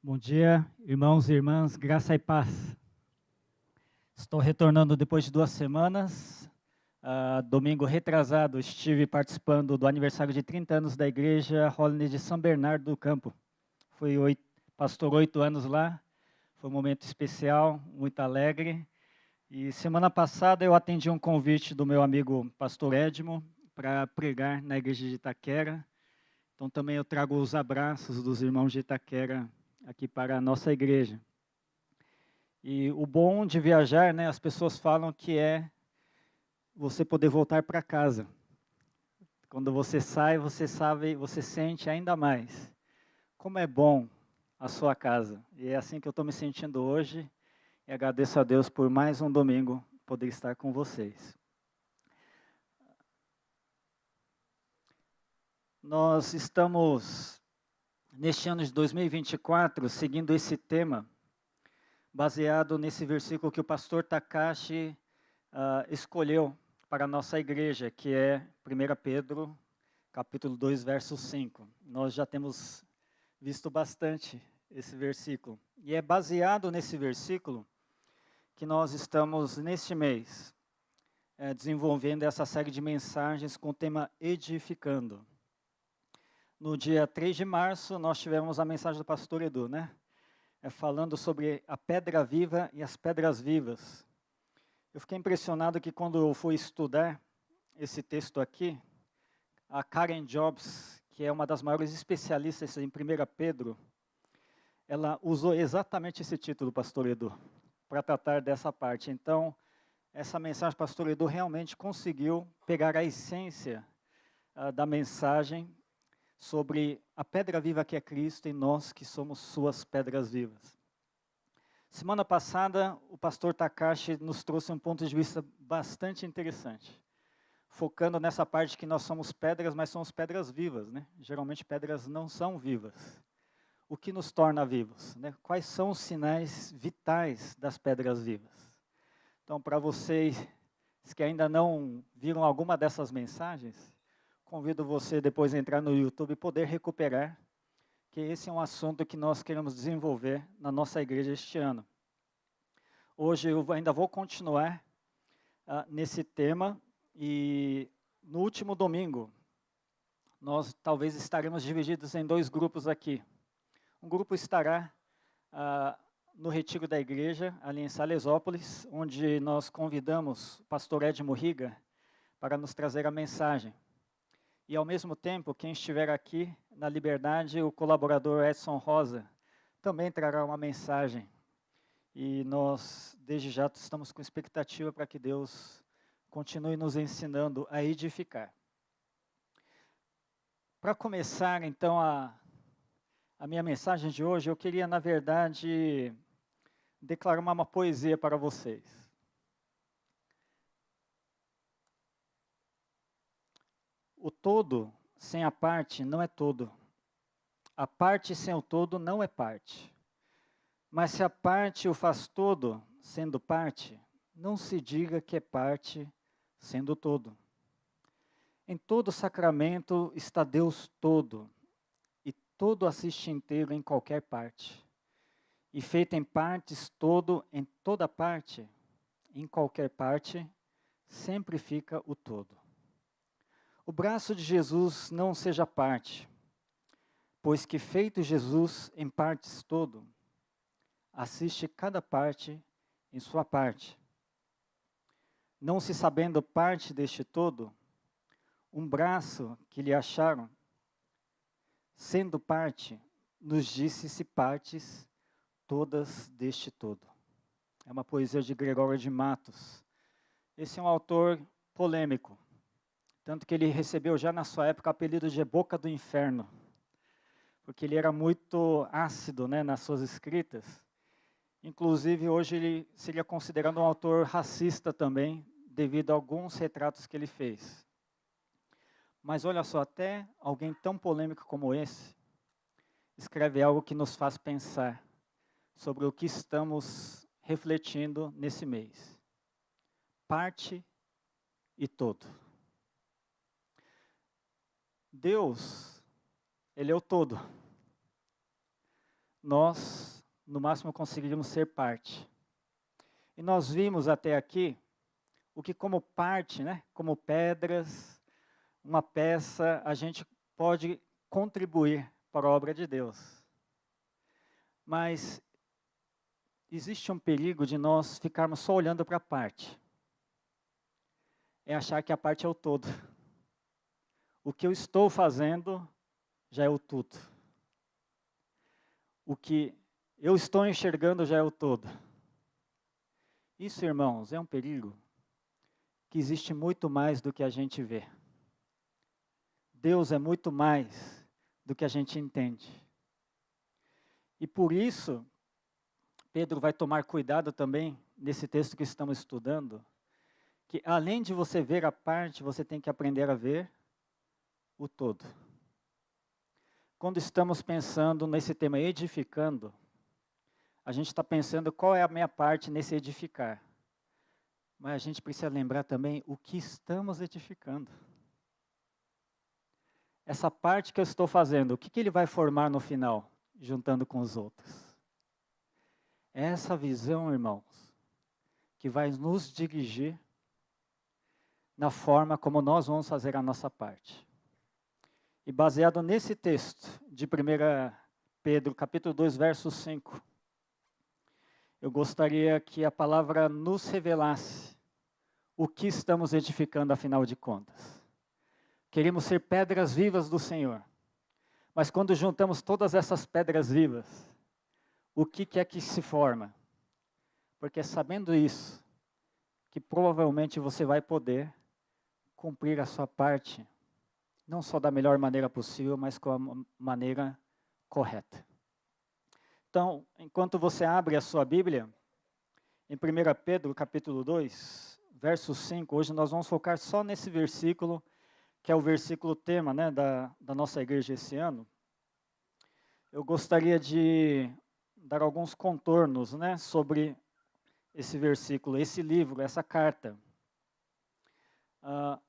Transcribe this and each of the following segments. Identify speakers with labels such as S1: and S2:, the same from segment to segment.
S1: Bom dia, irmãos e irmãs, graça e paz. Estou retornando depois de 2 semanas. Domingo retrasado, estive participando do aniversário de 30 anos da igreja Holy de São Bernardo do Campo. Fui pastor 8 anos lá, foi um momento especial, muito alegre. E semana passada eu atendi um convite do meu amigo pastor Edmo para pregar na igreja de Itaquera. Então também eu trago os abraços dos irmãos de Itaquera aqui para a nossa igreja. E o bom de viajar, né, as pessoas falam que é você poder voltar para casa. Quando você sai, você sabe, você sente ainda mais como é bom a sua casa. E é assim que eu estou me sentindo hoje. E agradeço a Deus por mais um domingo poder estar com vocês. Nós estamos, neste ano de 2024, seguindo esse tema, baseado nesse versículo que o pastor Takashi escolheu para a nossa igreja, que é 1 Pedro, capítulo 2, verso 5. Nós já temos visto bastante esse versículo. E é baseado nesse versículo que nós estamos, neste mês, desenvolvendo essa série de mensagens com o tema Edificando. No dia 3 de março, nós tivemos a mensagem do pastor Edu, né? Falando sobre a pedra viva e as pedras vivas. Eu fiquei impressionado que quando eu fui estudar esse texto aqui, a Karen Jobs, que é uma das maiores especialistas em 1 Pedro, ela usou exatamente esse título, pastor Edu, para tratar dessa parte. Então, essa mensagem, pastor Edu, realmente conseguiu pegar a essência da mensagem sobre a pedra viva que é Cristo e nós que somos suas pedras vivas. Semana passada, o pastor Takashi nos trouxe um ponto de vista bastante interessante, focando nessa parte que nós somos pedras, mas somos pedras vivas, né? Geralmente pedras não são vivas. O que nos torna vivos, né? Quais são os sinais vitais das pedras vivas? Então, para vocês que ainda não viram alguma dessas mensagens, convido você depois a entrar no YouTube e poder recuperar, que esse é um assunto que nós queremos desenvolver na nossa igreja este ano. Hoje eu ainda vou continuar nesse tema e no último domingo nós talvez estaremos divididos em 2 grupos aqui. Um grupo estará no retiro da igreja, ali em Salesópolis, onde nós convidamos o pastor Edmo Riga para nos trazer a mensagem. E, ao mesmo tempo, quem estiver aqui na Liberdade, o colaborador Edson Rosa, também trará uma mensagem. E nós, desde já, estamos com expectativa para que Deus continue nos ensinando a edificar. Para começar, então, a minha mensagem de hoje, eu queria, na verdade, declarar uma poesia para vocês. O todo sem a parte não é todo. A parte sem o todo não é parte. Mas se a parte o faz todo, sendo parte, não se diga que é parte, sendo todo. Em todo sacramento está Deus todo, e todo assiste inteiro em qualquer parte. E feito em partes todo, em toda parte, em qualquer parte, sempre fica o todo. O braço de Jesus não seja parte, pois que feito Jesus em partes todo, assiste cada parte em sua parte. Não se sabendo parte deste todo, um braço que lhe acharam, sendo parte, nos disse-se partes todas deste todo. É uma poesia de Gregório de Matos. Esse é um autor polêmico, tanto que ele recebeu já na sua época o apelido de Boca do Inferno, porque ele era muito ácido, né, nas suas escritas. Inclusive, hoje ele seria considerado um autor racista também, devido a alguns retratos que ele fez. Mas olha só, até alguém tão polêmico como esse, escreve algo que nos faz pensar sobre o que estamos refletindo nesse mês. Parte e todo. Deus, Ele é o todo. nós, no máximo, conseguiríamos ser parte. E nós vimos até aqui o que como parte, né, como pedras, uma peça, a gente pode contribuir para a obra de Deus. Mas existe um perigo de nós ficarmos só olhando para a parte. É achar que a parte é o todo. O que eu estou fazendo já é o tudo. O que eu estou enxergando já é o todo. Isso, irmãos, é um perigo que existe muito mais do que a gente vê. Deus é muito mais do que a gente entende. E por isso, Pedro vai tomar cuidado também, nesse texto que estamos estudando, que além de você ver a parte, você tem que aprender a ver o todo. Quando estamos pensando nesse tema edificando, a gente está pensando qual é a minha parte nesse edificar. Mas a gente precisa lembrar também o que estamos edificando. Essa parte que eu estou fazendo, o que ele vai formar no final, juntando com os outros? É essa visão, irmãos, que vai nos dirigir na forma como nós vamos fazer a nossa parte. E baseado nesse texto de 1 Pedro, capítulo 2, verso 5, eu gostaria que a palavra nos revelasse o que estamos edificando, afinal de contas. Queremos ser pedras vivas do Senhor. Mas quando juntamos todas essas pedras vivas, o que é que se forma? Porque sabendo isso, que provavelmente você vai poder cumprir a sua parte, não só da melhor maneira possível, mas com a maneira correta. Então, enquanto você abre a sua Bíblia, em 1 Pedro, capítulo 2, verso 5, hoje nós vamos focar só nesse versículo, que é o versículo tema, né, da nossa igreja esse ano. Eu gostaria de dar alguns contornos, né, sobre esse versículo, esse livro, essa carta.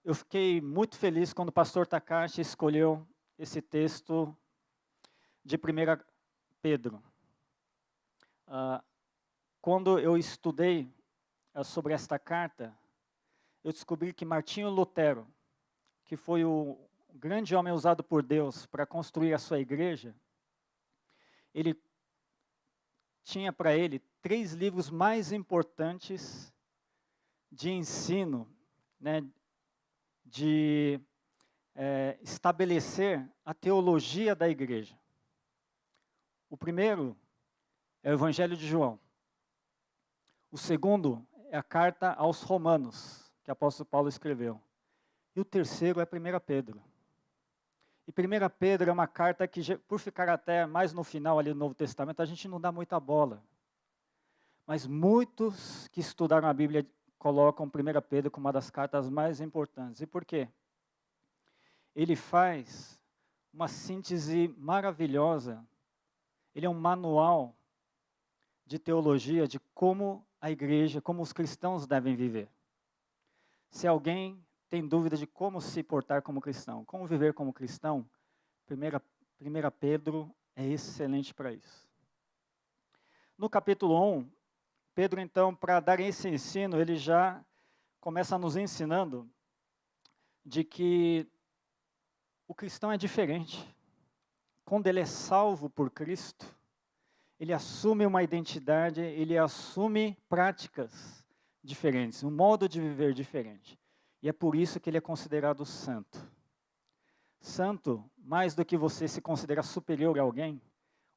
S1: Eu fiquei muito feliz quando o pastor Takashi escolheu esse texto de 1 Pedro. Quando eu estudei sobre esta carta, eu descobri que Martinho Lutero, que foi o grande homem usado por Deus para construir a sua igreja, ele tinha para ele 3 livros mais importantes de ensino, né, de estabelecer a teologia da igreja. O primeiro é o Evangelho de João. O segundo é a carta aos Romanos, que o apóstolo Paulo escreveu. E o terceiro é 1 Pedro. E 1 Pedro é uma carta que, por ficar até mais no final ali do Novo Testamento, a gente não dá muita bola. Mas muitos que estudaram a Bíblia colocam 1 Pedro como uma das cartas mais importantes. E por quê? Ele faz uma síntese maravilhosa. Ele é um manual de teologia de como a igreja, como os cristãos devem viver. Se alguém tem dúvida de como se portar como cristão, como viver como cristão, 1 Pedro é excelente para isso. No capítulo 1, Pedro, então, para dar esse ensino, ele já começa nos ensinando de que o cristão é diferente. Quando ele é salvo por Cristo, ele assume uma identidade, ele assume práticas diferentes, um modo de viver diferente. E é por isso que ele é considerado santo. Santo, mais do que você se considerar superior a alguém,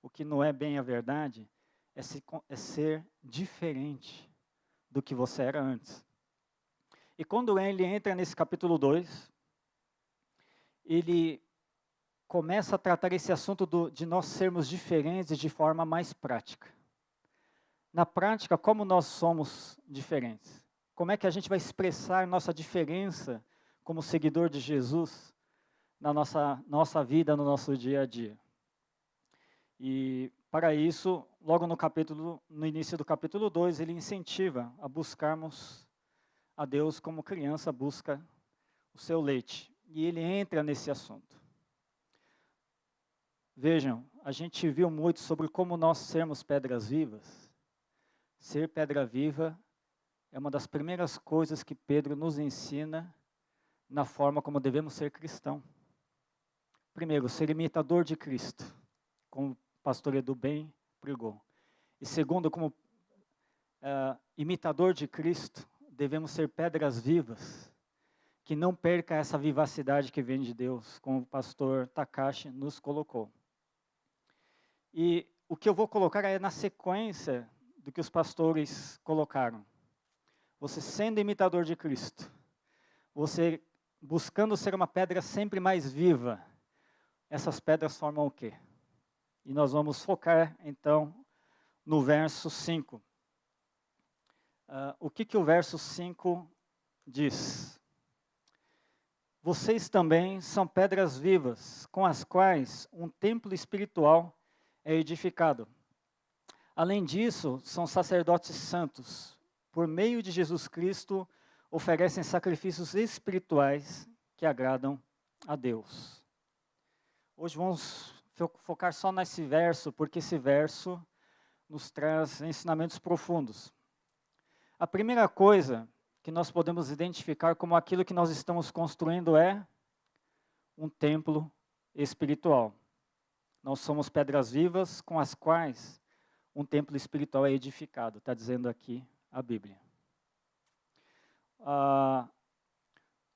S1: o que não é bem a verdade, é ser diferente do que você era antes. E quando ele entra nesse capítulo 2, ele começa a tratar esse assunto de nós sermos diferentes de forma mais prática. Na prática, como nós somos diferentes? Como é que a gente vai expressar nossa diferença como seguidor de Jesus na nossa vida, no nosso dia a dia? E para isso, logo no início do capítulo 2, ele incentiva a buscarmos a Deus como criança busca o seu leite. E ele entra nesse assunto. Vejam, a gente viu muito sobre como nós sermos pedras vivas. Ser pedra viva é uma das primeiras coisas que Pedro nos ensina na forma como devemos ser cristão. Primeiro, ser imitador de Cristo, como o pastor Edu bem pregou. E segundo, como imitador de Cristo, devemos ser pedras vivas, que não perca essa vivacidade que vem de Deus, como o pastor Takashi nos colocou. E o que eu vou colocar é na sequência do que os pastores colocaram. Você sendo imitador de Cristo, você buscando ser uma pedra sempre mais viva, essas pedras formam o quê? E nós vamos focar, então, no verso 5. O que o verso 5 diz? Vocês também são pedras vivas, com as quais um templo espiritual é edificado. Além disso, são sacerdotes santos. Por meio de Jesus Cristo, oferecem sacrifícios espirituais que agradam a Deus. Hoje vamos focar só nesse verso, porque esse verso nos traz ensinamentos profundos. A primeira coisa que nós podemos identificar como aquilo que nós estamos construindo é um templo espiritual. Nós somos pedras vivas com as quais um templo espiritual é edificado, está dizendo aqui a Bíblia. A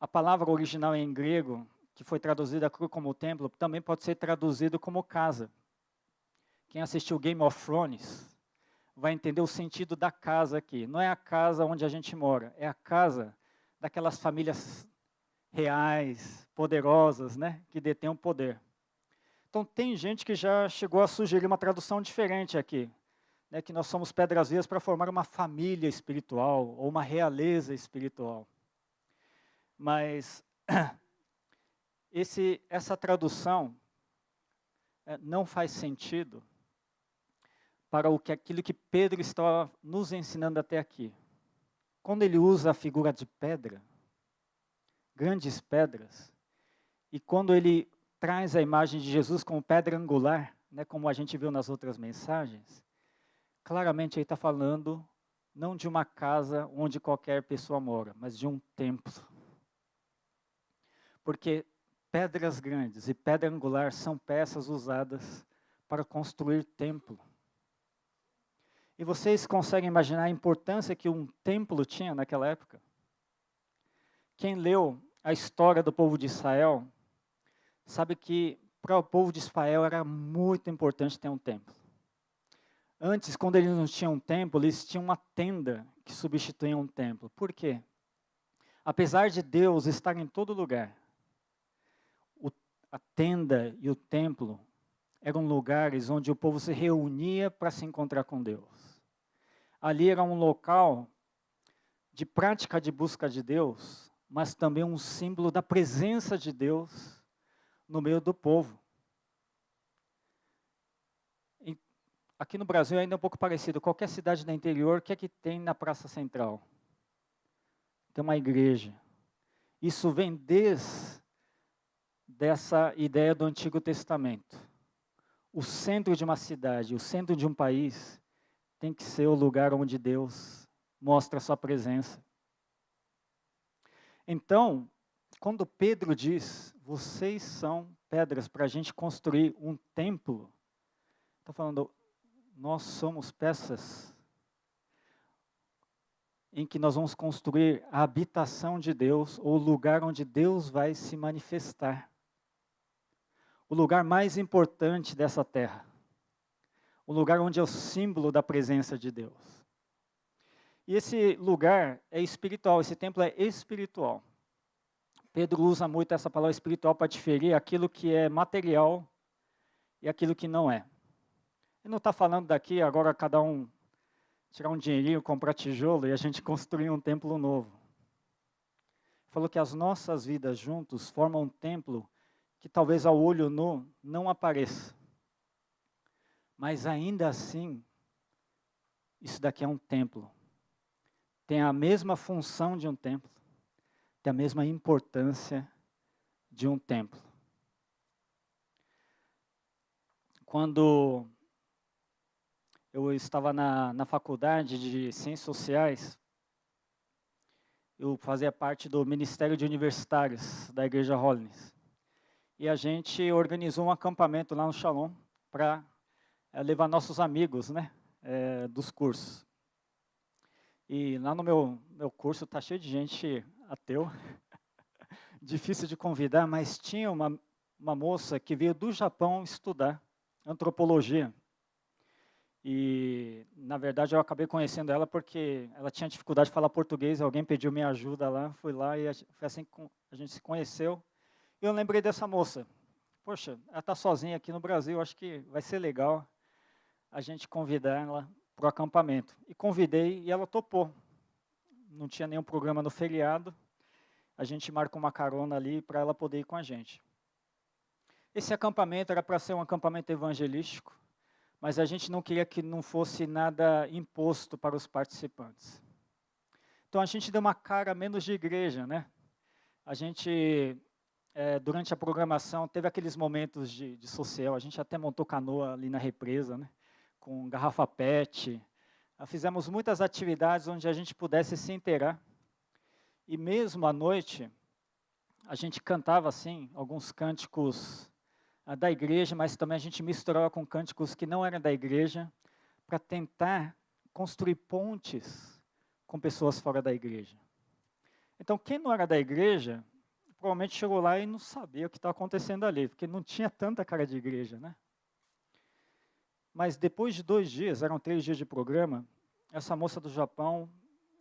S1: palavra original em grego, que foi traduzida como templo, também pode ser traduzido como casa. Quem assistiu Game of Thrones vai entender o sentido da casa aqui. Não é a casa onde a gente mora, é a casa daquelas famílias reais, poderosas, né, que detêm o poder. Então tem gente que já chegou a sugerir uma tradução diferente aqui, né, que nós somos pedras vivas para formar uma família espiritual ou uma realeza espiritual. Mas essa tradução não faz sentido para aquilo que Pedro está nos ensinando até aqui. Quando ele usa a figura de pedra, grandes pedras, e quando ele traz a imagem de Jesus como pedra angular, né, como a gente viu nas outras mensagens, claramente ele está falando não de uma casa onde qualquer pessoa mora, mas de um templo. Porque pedras grandes e pedra angular são peças usadas para construir templo. E vocês conseguem imaginar a importância que um templo tinha naquela época? Quem leu a história do povo de Israel, sabe que para o povo de Israel era muito importante ter um templo. Antes, quando eles não tinham um templo, eles tinham uma tenda que substituía um templo. Por quê? Apesar de Deus estar em todo lugar, a tenda e o templo eram lugares onde o povo se reunia para se encontrar com Deus. Ali era um local de prática de busca de Deus, mas também um símbolo da presença de Deus no meio do povo. Aqui no Brasil ainda é um pouco parecido. Qualquer cidade do interior, o que é que tem na Praça Central? Tem uma igreja. Isso vem desde essa ideia do Antigo Testamento. O centro de uma cidade, o centro de um país, tem que ser o lugar onde Deus mostra a sua presença. Então, quando Pedro diz, vocês são pedras para a gente construir um templo, está falando, nós somos peças em que nós vamos construir a habitação de Deus, ou o lugar onde Deus vai se manifestar. O lugar mais importante dessa terra. O lugar onde é o símbolo da presença de Deus. E esse lugar é espiritual, esse templo é espiritual. Pedro usa muito essa palavra espiritual para diferir aquilo que é material e aquilo que não é. Ele não está falando daqui, agora cada um tirar um dinheirinho, comprar tijolo e a gente construir um templo novo. Falou que as nossas vidas juntos formam um templo que talvez ao olho nu não apareça. Mas ainda assim, isso daqui é um templo. Tem a mesma função de um templo. Tem a mesma importância de um templo. quando eu estava na faculdade de Ciências Sociais, eu fazia parte do Ministério de Universitários da Igreja Hollins. E a gente organizou um acampamento lá no Shalom para levar nossos amigos, né, dos cursos. E lá no meu curso está cheio de gente ateu, difícil de convidar, mas tinha uma moça que veio do Japão estudar antropologia. E, na verdade, eu acabei conhecendo ela porque ela tinha dificuldade de falar português, alguém pediu minha ajuda lá, fui lá e foi assim que a gente se conheceu. E eu lembrei dessa moça. Poxa, ela está sozinha aqui no Brasil, acho que vai ser legal a gente convidar ela para o acampamento. E convidei e ela topou. Não tinha nenhum programa no feriado, a gente marcou uma carona ali para ela poder ir com a gente. Esse acampamento era para ser um acampamento evangelístico, mas a gente não queria que não fosse nada imposto para os participantes. Então a gente deu uma cara menos de igreja, né? A gente, durante a programação, teve aqueles momentos de social, a gente até montou canoa ali na represa, né? Com garrafa PET. Fizemos muitas atividades onde a gente pudesse se inteirar. E mesmo à noite, a gente cantava, assim, alguns cânticos da igreja, mas também a gente misturava com cânticos que não eram da igreja, para tentar construir pontes com pessoas fora da igreja. Então, quem não era da igreja, provavelmente chegou lá e não sabia o que estava acontecendo ali, porque não tinha tanta cara de igreja, né? Mas depois de 2 dias, eram 3 dias de programa, essa moça do Japão,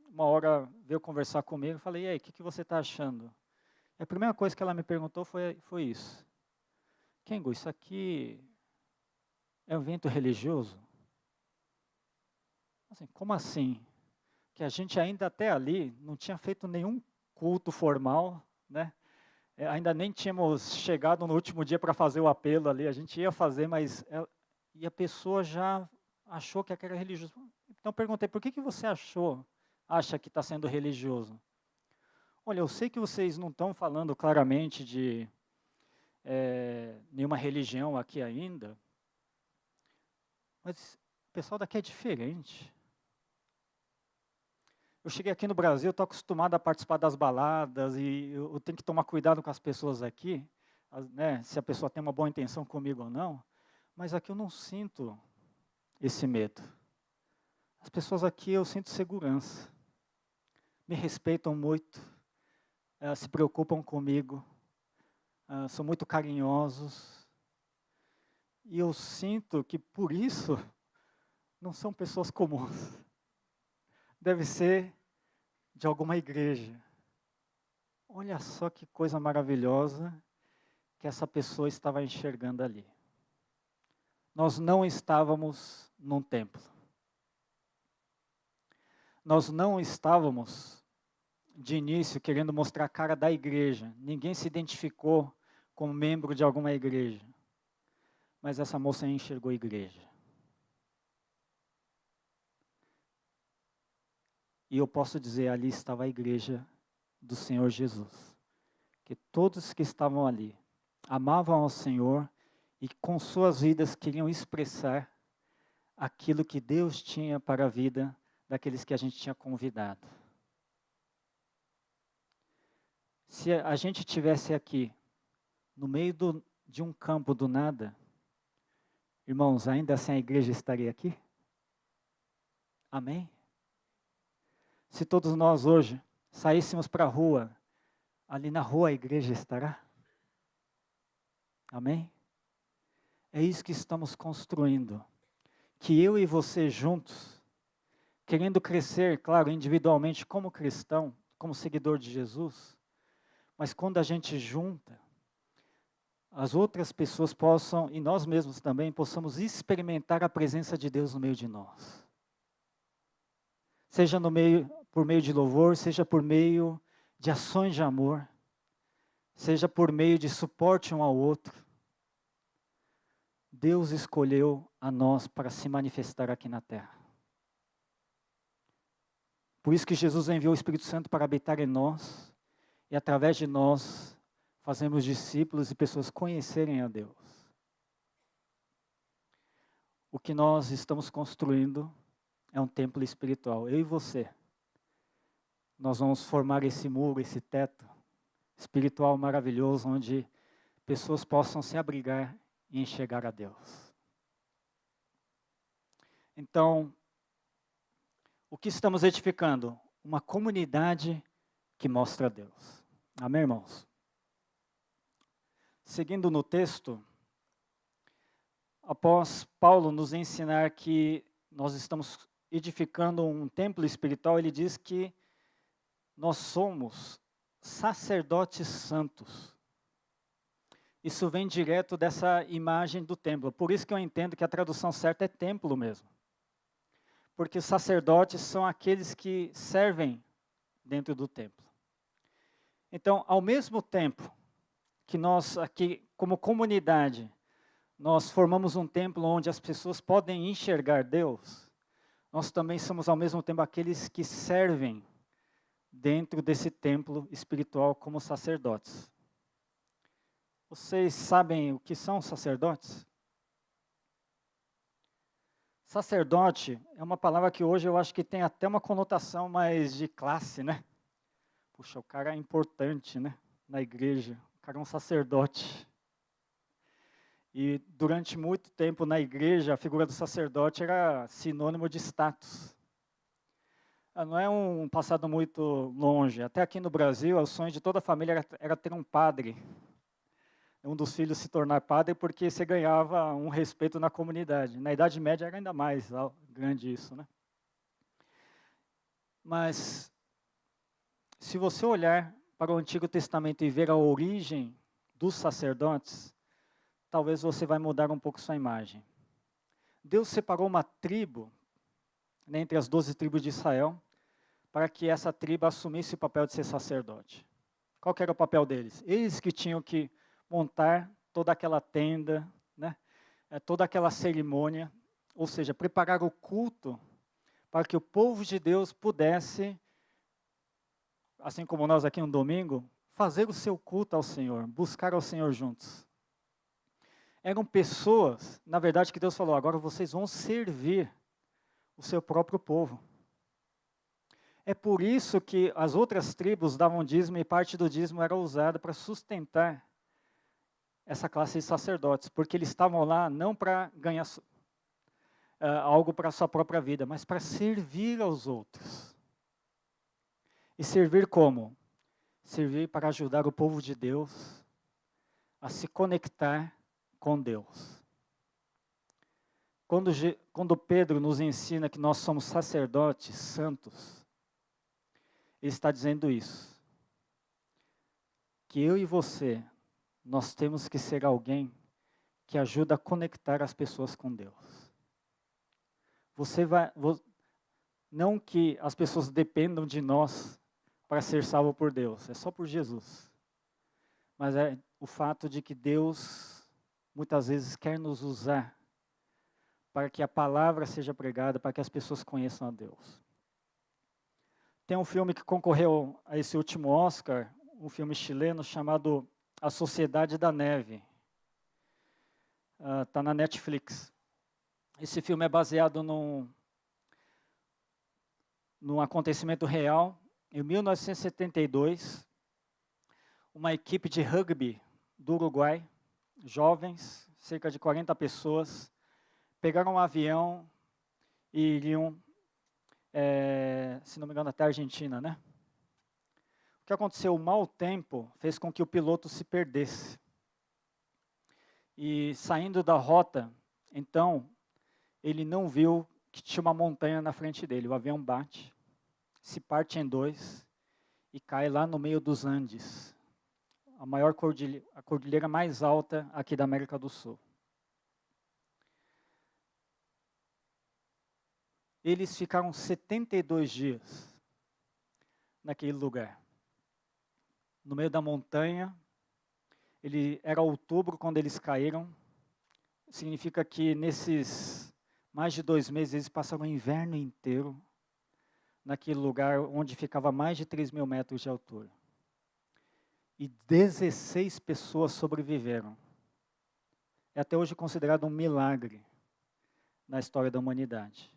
S1: uma hora veio conversar comigo, eu falei, e aí, o que você está achando? E a primeira coisa que ela me perguntou foi isso. Kengo, isso aqui é um evento religioso? Assim, como assim? Que a gente ainda até ali não tinha feito nenhum culto formal, né? Ainda nem tínhamos chegado no último dia para fazer o apelo ali, a gente ia fazer, mas e a pessoa já achou que era religioso. Então eu perguntei, por que você acha que está sendo religioso? Olha, eu sei que vocês não estão falando claramente de nenhuma religião aqui ainda, mas o pessoal daqui é diferente. Eu cheguei aqui no Brasil, estou acostumado a participar das baladas e eu tenho que tomar cuidado com as pessoas aqui, né, se a pessoa tem uma boa intenção comigo ou não, mas aqui eu não sinto esse medo. As pessoas aqui eu sinto segurança, me respeitam muito, se preocupam comigo, são muito carinhosos, e eu sinto que por isso não são pessoas comuns. Deve ser de alguma igreja. Olha só que coisa maravilhosa que essa pessoa estava enxergando ali. Nós não estávamos num templo. Nós não estávamos, de início, querendo mostrar a cara da igreja. Ninguém se identificou como membro de alguma igreja. Mas essa moça enxergou a igreja. E eu posso dizer, ali estava a igreja do Senhor Jesus. Que todos que estavam ali amavam ao Senhor e com suas vidas queriam expressar aquilo que Deus tinha para a vida daqueles que a gente tinha convidado. Se a gente estivesse aqui, no meio de um campo do nada, irmãos, ainda assim a igreja estaria aqui? Amém? Se todos nós hoje saíssemos para a rua, ali na rua a igreja estará? Amém? É isso que estamos construindo. Que eu e você juntos, querendo crescer, claro, individualmente como cristão, como seguidor de Jesus, mas quando a gente junta, as outras pessoas possam, e nós mesmos também, possamos experimentar a presença de Deus no meio de nós. Seja por meio de louvor, seja por meio de ações de amor, seja por meio de suporte um ao outro. Deus escolheu a nós para se manifestar aqui na terra. Por isso que Jesus enviou o Espírito Santo para habitar em nós, e através de nós fazemos discípulos e pessoas conhecerem a Deus. o que nós estamos construindo é um templo espiritual. Eu e você. Nós vamos formar esse muro, esse teto espiritual maravilhoso, onde pessoas possam se abrigar e enxergar a Deus. Então, o que estamos edificando? Uma comunidade que mostra a Deus. Amém, irmãos? Seguindo no texto, após Paulo nos ensinar que nós estamos edificando um templo espiritual, ele diz que nós somos sacerdotes santos. Isso vem direto dessa imagem do templo. Por isso que eu entendo que a tradução certa é templo mesmo. Porque os sacerdotes são aqueles que servem dentro do templo. Então, ao mesmo tempo que nós aqui, como comunidade, nós formamos um templo onde as pessoas podem enxergar Deus, nós também somos ao mesmo tempo aqueles que servem dentro desse templo espiritual como sacerdotes. Vocês sabem o que são sacerdotes? Sacerdote é uma palavra que hoje eu acho que tem até uma conotação mais de classe, né? Puxa, o cara é importante, né? Na igreja, o cara é um sacerdote. E durante muito tempo na igreja, a figura do sacerdote era sinônimo de status. Não é um passado muito longe. Até aqui no Brasil, o sonho de toda a família era ter um padre. Um dos filhos se tornar padre porque você ganhava um respeito na comunidade. Na Idade Média era ainda mais grande isso, né? Mas, se você olhar para o Antigo Testamento e ver a origem dos sacerdotes, talvez você vai mudar um pouco sua imagem. Deus separou uma tribo, né, entre as 12 tribos de Israel, para que essa tribo assumisse o papel de ser sacerdote. Qual que era o papel deles? Eles que tinham que montar toda aquela tenda, né, toda aquela cerimônia, ou seja, preparar o culto para que o povo de Deus pudesse, assim como nós aqui no domingo, fazer o seu culto ao Senhor, buscar ao Senhor juntos. Eram pessoas, na verdade, que Deus falou, agora vocês vão servir o seu próprio povo. É por isso que as outras tribos davam dízimo e parte do dízimo era usada para sustentar essa classe de sacerdotes, porque eles estavam lá não para ganhar algo para a sua própria vida, mas para servir aos outros. E servir como? Servir para ajudar o povo de Deus a se conectar com Deus. Quando Pedro nos ensina que nós somos sacerdotes santos, ele está dizendo isso. Que eu e você, nós temos que ser alguém que ajuda a conectar as pessoas com Deus. Não que as pessoas dependam de nós para ser salvo por Deus, é só por Jesus. Mas é o fato de que Deus, muitas vezes, quer nos usar para que a palavra seja pregada, para que as pessoas conheçam a Deus. Tem um filme que concorreu a esse último Oscar, um filme chileno chamado A Sociedade da Neve. Está na Netflix. Esse filme é baseado num acontecimento real. Em 1972, uma equipe de rugby do Uruguai, jovens, cerca de 40 pessoas, pegaram um avião e iriam, se não me engano, até a Argentina, né? O que aconteceu? O mau tempo fez com que o piloto se perdesse. E saindo da rota, então, ele não viu que tinha uma montanha na frente dele. O avião bate, se parte em dois e cai lá no meio dos Andes, a cordilheira mais alta aqui da América do Sul. Eles ficaram 72 dias naquele lugar, no meio da montanha. Era outubro quando eles caíram. Significa que nesses mais de 2 meses eles passaram o inverno inteiro naquele lugar onde ficava mais de 3.000 metros de altura. E 16 pessoas sobreviveram. É até hoje considerado um milagre na história da humanidade.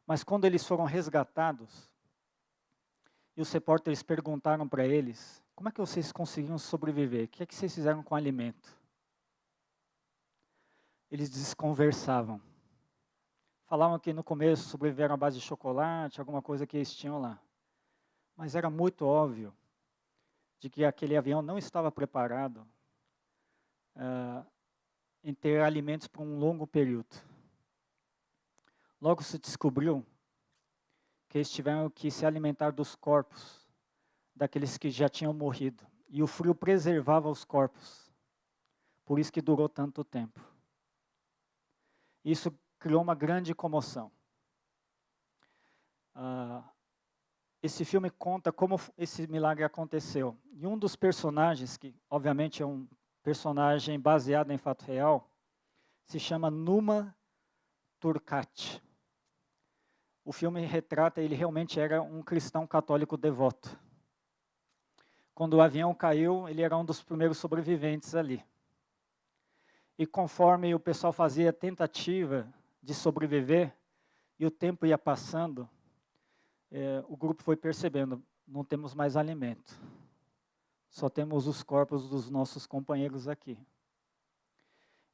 S1: Mas quando eles foram resgatados, e os repórteres perguntaram para eles, como é que vocês conseguiram sobreviver? O que é que vocês fizeram com o alimento? Eles desconversavam. Falavam que no começo sobreviveram à base de chocolate, alguma coisa que eles tinham lá. Mas era muito óbvio de que aquele avião não estava preparado em ter alimentos por um longo período. Logo se descobriu que eles tiveram que se alimentar dos corpos daqueles que já tinham morrido. E o frio preservava os corpos. Por isso que durou tanto tempo. Isso criou uma grande comoção. Esse filme conta como esse milagre aconteceu. E um dos personagens, que obviamente é um personagem baseado em fato real, se chama Numa Turcati. O filme retrata, ele realmente era um cristão católico devoto. Quando o avião caiu, ele era um dos primeiros sobreviventes ali. E conforme o pessoal fazia tentativa de sobreviver, e o tempo ia passando, o grupo foi percebendo, não temos mais alimento. Só temos os corpos dos nossos companheiros aqui.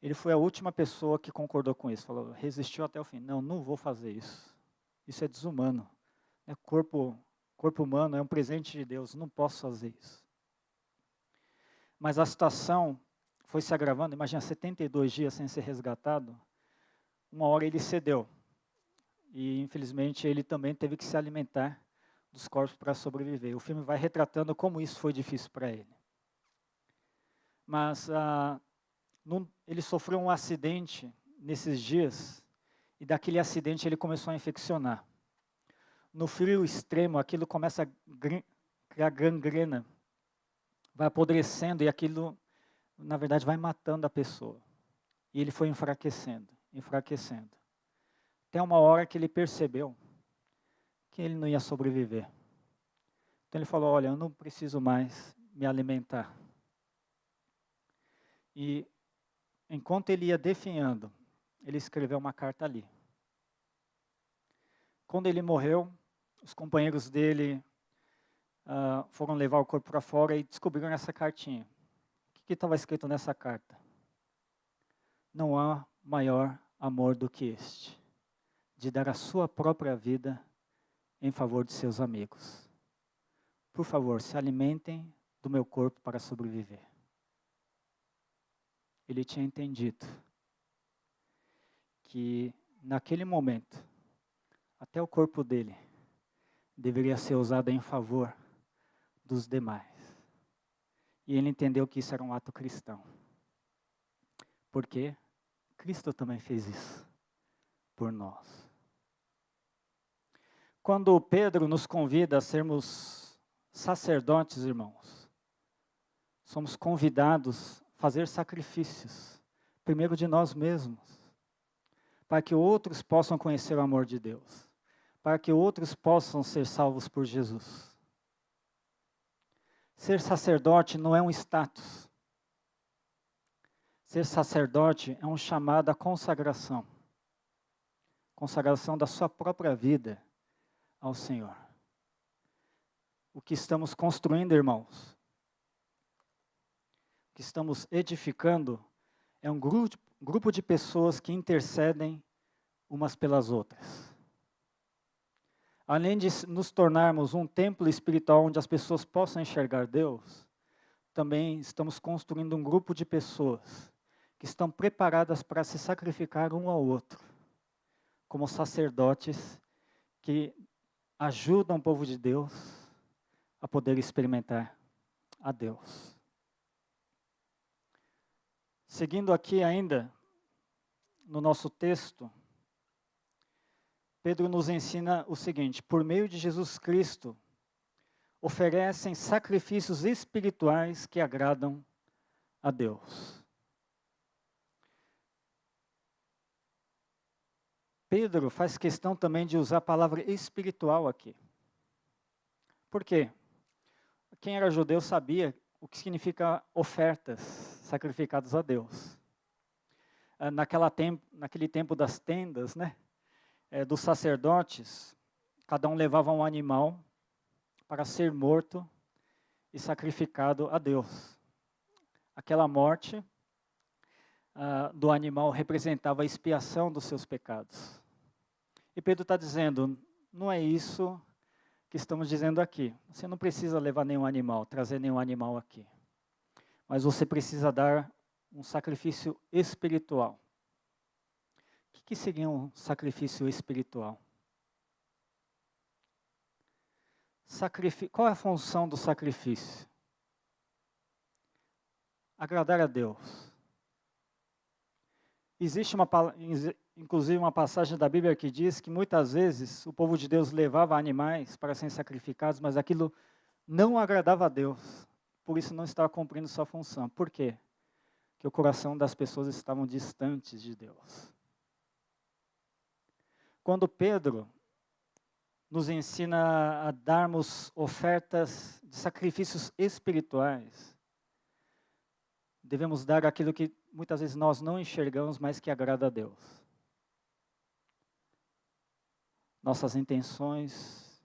S1: Ele foi a última pessoa que concordou com isso, falou, resistiu até o fim. Não, não vou fazer isso. Isso é desumano. Corpo humano é um presente de Deus, não posso fazer isso. Mas a situação foi se agravando, imagina, 72 dias sem ser resgatado, uma hora ele cedeu. E, infelizmente, ele também teve que se alimentar dos corpos para sobreviver. O filme vai retratando como isso foi difícil para ele. Mas ele sofreu um acidente nesses dias, e daquele acidente ele começou a infeccionar. No frio extremo, aquilo começa a criar gangrena, vai apodrecendo, e aquilo, na verdade, vai matando a pessoa. E ele foi enfraquecendo. Até uma hora que ele percebeu que ele não ia sobreviver. Então ele falou, olha, eu não preciso mais me alimentar. E enquanto ele ia definhando, ele escreveu uma carta ali. Quando ele morreu, os companheiros dele foram levar o corpo para fora e descobriram essa cartinha. O que estava escrito nessa carta? Não há maior amor do que este, de dar a sua própria vida em favor de seus amigos. Por favor, se alimentem do meu corpo para sobreviver. Ele tinha entendido que naquele momento, até o corpo dele deveria ser usado em favor dos demais. E ele entendeu que isso era um ato cristão. Porque Cristo também fez isso por nós. Quando Pedro nos convida a sermos sacerdotes, irmãos, somos convidados a fazer sacrifícios, primeiro de nós mesmos, para que outros possam conhecer o amor de Deus, para que outros possam ser salvos por Jesus. Ser sacerdote não é um status. Ser sacerdote é um chamado à consagração. Consagração da sua própria vida ao Senhor. O que estamos construindo, irmãos, o que estamos edificando é um grupo de pessoas que intercedem umas pelas outras. Além de nos tornarmos um templo espiritual onde as pessoas possam enxergar Deus, também estamos construindo um grupo de pessoas que estão preparadas para se sacrificar um ao outro, como sacerdotes que ajudam o povo de Deus a poder experimentar a Deus. Seguindo aqui ainda, no nosso texto, Pedro nos ensina o seguinte: por meio de Jesus Cristo, oferecem sacrifícios espirituais que agradam a Deus. Pedro faz questão também de usar a palavra espiritual aqui. Por quê? Quem era judeu sabia o que significa ofertas sacrificadas a Deus. naquele tempo das tendas, né, dos sacerdotes, cada um levava um animal para ser morto e sacrificado a Deus. Aquela morte do animal representava a expiação dos seus pecados. E Pedro está dizendo, não é isso que estamos dizendo aqui. Você não precisa levar nenhum animal, trazer nenhum animal aqui. Mas você precisa dar um sacrifício espiritual. O que seria um sacrifício espiritual? Qual é a função do sacrifício? Agradar a Deus. Existe inclusive uma passagem da Bíblia que diz que muitas vezes o povo de Deus levava animais para serem sacrificados, mas aquilo não agradava a Deus. Por isso não estava cumprindo sua função. Por quê? Porque o coração das pessoas estavam distantes de Deus. Quando Pedro nos ensina a darmos ofertas de sacrifícios espirituais, devemos dar aquilo que muitas vezes nós não enxergamos, mas que agrada a Deus. Nossas intenções,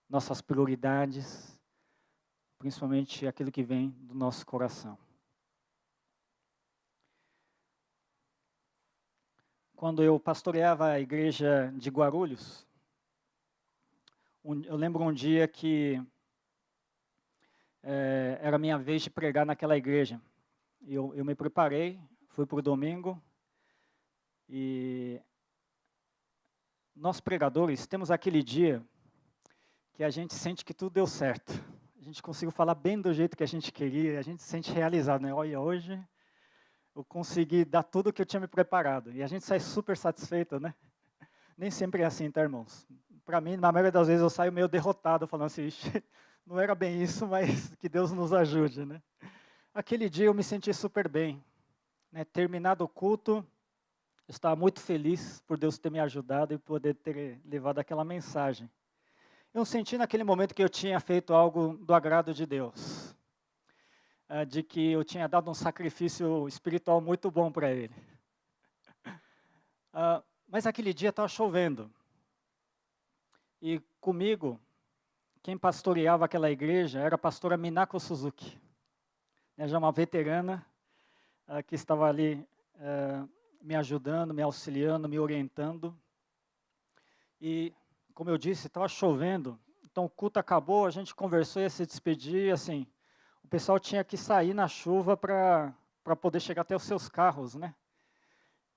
S1: nossas prioridades, principalmente aquilo que vem do nosso coração. Quando eu pastoreava a igreja de Guarulhos, eu lembro um dia que era minha vez de pregar naquela igreja. Eu me preparei, fui para o domingo, e nós pregadores temos aquele dia que a gente sente que tudo deu certo. A gente conseguiu falar bem do jeito que a gente queria, a gente se sente realizado, né? Olha, hoje eu consegui dar tudo o que eu tinha me preparado. E a gente sai super satisfeito, né? Nem sempre é assim, tá, irmãos? Para mim, na maioria das vezes, eu saio meio derrotado, falando assim, não era bem isso, mas que Deus nos ajude, né? Aquele dia eu me senti super bem, né? Terminado o culto, eu estava muito feliz por Deus ter me ajudado e poder ter levado aquela mensagem. Eu senti naquele momento que eu tinha feito algo do agrado de Deus, de que eu tinha dado um sacrifício espiritual muito bom para Ele. Mas aquele dia estava chovendo, e comigo, quem pastoreava aquela igreja era a pastora Minako Suzuki, já uma veterana que estava ali me ajudando, me auxiliando, me orientando. E, como eu disse, estava chovendo, então o culto acabou, a gente conversou, ia se despedir, assim, o pessoal tinha que sair na chuva para poder chegar até os seus carros, né?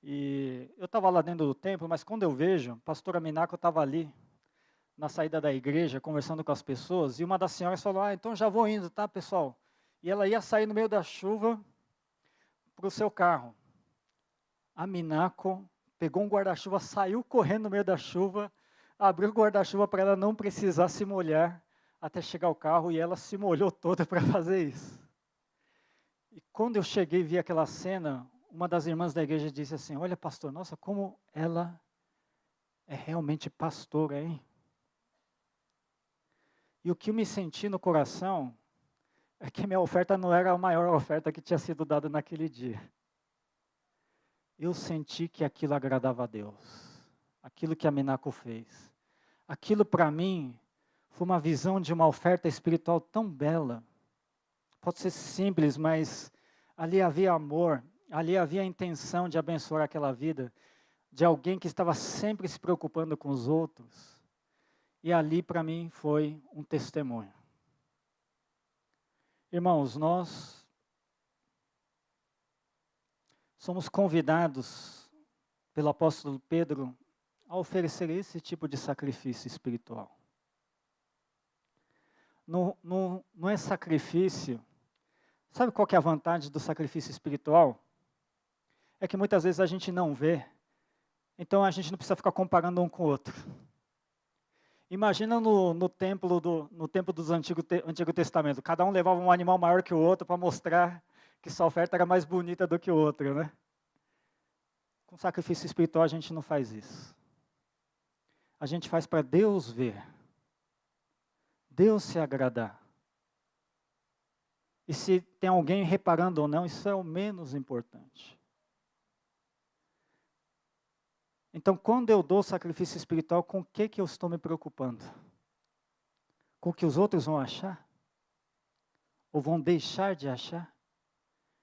S1: E eu estava lá dentro do templo, mas quando eu vejo, a pastora Minako estava ali, na saída da igreja, conversando com as pessoas, e uma das senhoras falou, então já vou indo, tá, pessoal? E ela ia sair no meio da chuva para o seu carro. A Minako pegou um guarda-chuva, saiu correndo no meio da chuva, abriu o guarda-chuva para ela não precisar se molhar até chegar ao carro, e ela se molhou toda para fazer isso. E quando eu cheguei e vi aquela cena, uma das irmãs da igreja disse assim, olha, pastor, nossa, como ela é realmente pastora, hein? E o que eu me senti no coração é que minha oferta não era a maior oferta que tinha sido dada naquele dia. Eu senti que aquilo agradava a Deus, aquilo que a Minako fez. Aquilo para mim foi uma visão de uma oferta espiritual tão bela. Pode ser simples, mas ali havia amor, ali havia a intenção de abençoar aquela vida, de alguém que estava sempre se preocupando com os outros. E ali para mim foi um testemunho. Irmãos, nós somos convidados pelo apóstolo Pedro a oferecer esse tipo de sacrifício espiritual. Não é sacrifício. Sabe qual que é a vantagem do sacrifício espiritual? É que muitas vezes a gente não vê, então a gente não precisa ficar comparando um com o outro. Imagina no templo dos Antigo Testamento, cada um levava um animal maior que o outro para mostrar que sua oferta era mais bonita do que o outro, né? Com sacrifício espiritual a gente não faz isso. A gente faz para Deus ver, Deus se agradar. E se tem alguém reparando ou não, isso é o menos importante. Então, quando eu dou sacrifício espiritual, com o que eu estou me preocupando? Com o que os outros vão achar? Ou vão deixar de achar?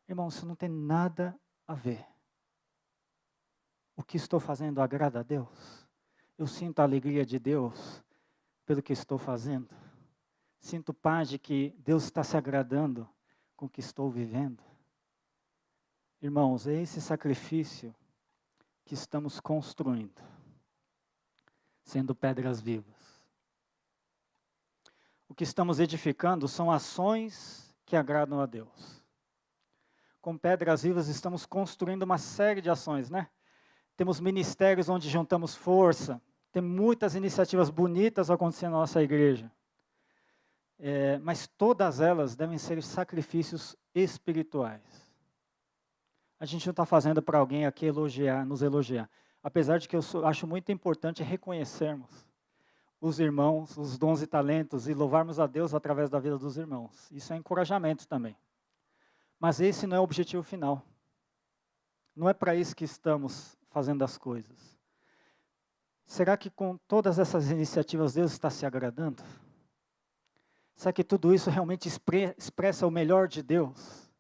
S1: Irmão, isso não tem nada a ver. O que estou fazendo agrada a Deus? Eu sinto a alegria de Deus pelo que estou fazendo? Sinto paz de que Deus está se agradando com o que estou vivendo? Irmãos, é esse sacrifício que estamos construindo, sendo pedras vivas. O que estamos edificando são ações que agradam a Deus. Com pedras vivas estamos construindo uma série de ações, né? Temos ministérios onde juntamos força, tem muitas iniciativas bonitas acontecendo na nossa igreja. Mas todas elas devem ser sacrifícios espirituais. A gente não está fazendo para alguém aqui elogiar, nos elogiar. Apesar de que acho muito importante reconhecermos os irmãos, os dons e talentos e louvarmos a Deus através da vida dos irmãos. Isso é encorajamento também. Mas esse não é o objetivo final. Não é para isso que estamos fazendo as coisas. Será que com todas essas iniciativas Deus está se agradando? Será que tudo isso realmente expressa o melhor de Deus?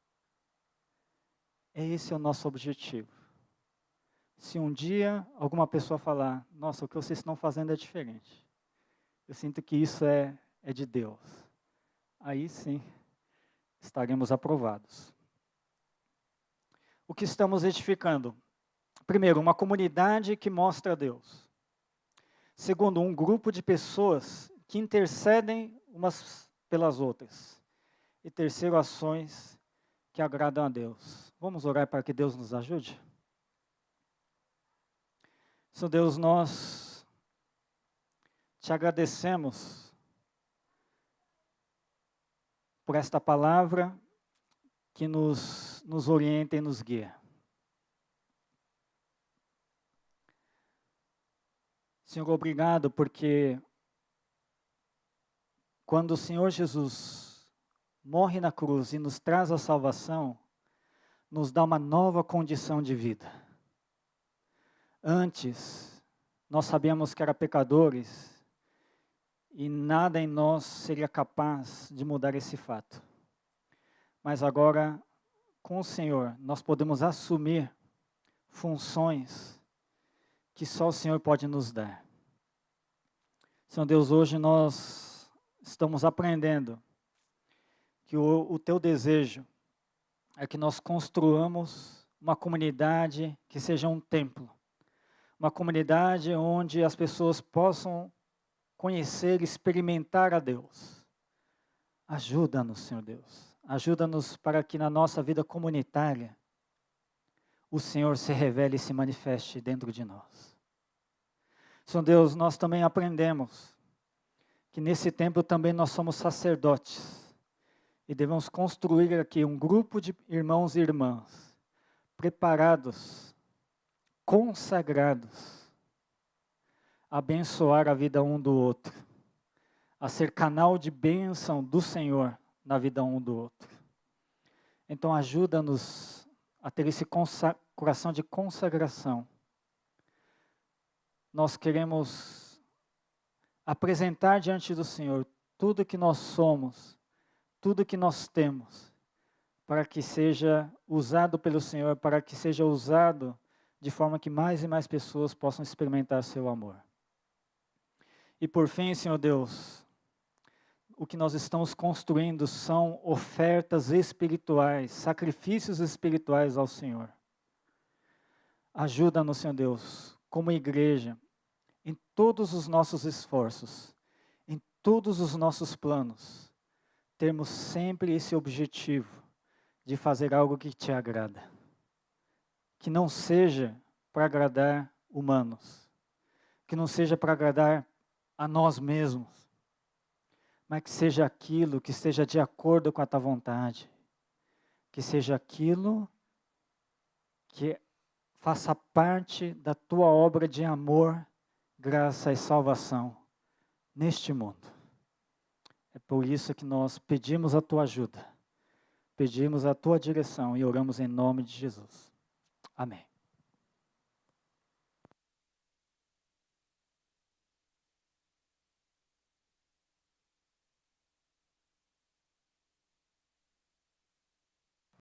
S1: Esse é o nosso objetivo. Se um dia alguma pessoa falar, nossa, o que vocês estão fazendo é diferente, eu sinto que isso é de Deus. Aí sim, estaremos aprovados. O que estamos edificando? Primeiro, uma comunidade que mostra a Deus. Segundo, um grupo de pessoas que intercedem umas pelas outras. E terceiro, ações que agradam a Deus. Vamos orar para que Deus nos ajude? Senhor Deus, nós te agradecemos por esta palavra que nos orienta e nos guia. Senhor, obrigado porque quando o Senhor Jesus morre na cruz e nos traz a salvação, nos dá uma nova condição de vida. Antes, nós sabíamos que eram pecadores e nada em nós seria capaz de mudar esse fato. Mas agora, com o Senhor, nós podemos assumir funções que só o Senhor pode nos dar. Senhor Deus, hoje nós estamos aprendendo que o teu desejo é que nós construamos uma comunidade que seja um templo. Uma comunidade onde as pessoas possam conhecer e experimentar a Deus. Ajuda-nos, Senhor Deus. Ajuda-nos para que na nossa vida comunitária o Senhor se revele e se manifeste dentro de nós. Senhor Deus, nós também aprendemos que nesse tempo também nós somos sacerdotes e devemos construir aqui um grupo de irmãos e irmãs preparados, consagrados, a abençoar a vida um do outro, a ser canal de bênção do Senhor na vida um do outro. Então ajuda-nos a ter esse coração de consagração. Nós queremos apresentar diante do Senhor tudo que nós somos, tudo que nós temos, para que seja usado pelo Senhor, para que seja usado de forma que mais e mais pessoas possam experimentar seu amor. E por fim, Senhor Deus, o que nós estamos construindo são ofertas espirituais, sacrifícios espirituais ao Senhor. Ajuda-nos, Senhor Deus, como igreja, em todos os nossos esforços, em todos os nossos planos, termos sempre esse objetivo de fazer algo que te agrada. Que não seja para agradar humanos, que não seja para agradar a nós mesmos, mas que seja aquilo que esteja de acordo com a tua vontade, que seja aquilo que faça parte da tua obra de amor, graça e salvação neste mundo. É por isso que nós pedimos a tua ajuda, pedimos a tua direção e oramos em nome de Jesus. Amém.